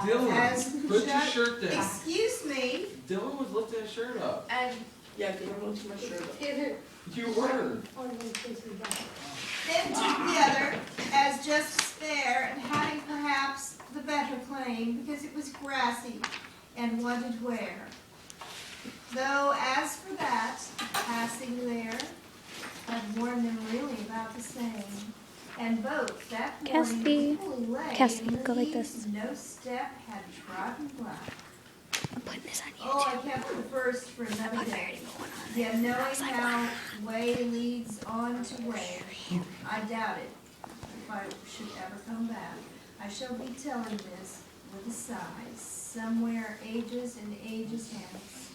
Dylan, put your shirt down. Excuse me. Dylan was lifting his shirt up. And Yeah, they were lifting my shirt up. You were. then took the other as just spare and having perhaps the better claim because it was grassy and wanted wear. Though as for that, passing there, I've worn them really about the same. And both that morning equally lay Cassie, in the go like leaves, this. no step had trodden black. I'm putting this on YouTube. Oh, I kept the first for another day. Yeah, Yet knowing how way leads on to way, I doubt it. If I should ever come back, I shall be telling this with a sigh, somewhere ages and ages hence.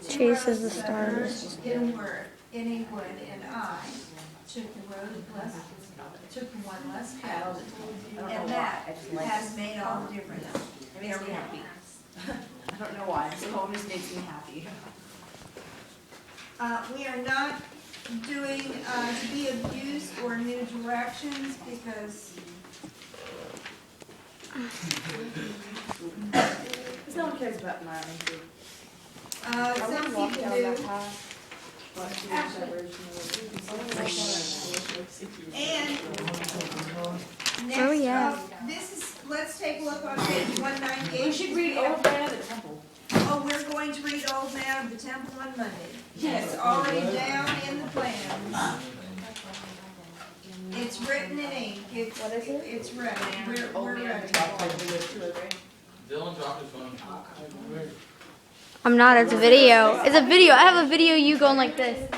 Chases the stars. In a word, in a wood, and I took the road less, took the one less traveled, and that has made all the difference. It makes me happy. I don't know why, it always makes me happy. We are not doing to be abused or new directions because No one cares about my food. some people do. And next Oh, yeah. up, this is, let's take a look on page 198. We should read Old Man of the Temple. Oh, we're going to read Old Man of the Temple on Monday. It's already down in the plans. It's written in ink. What is it? It's ready. We're ready. Dylan dropped his phone. I'm not, it's a video. It's a video. I have a video of you going like this.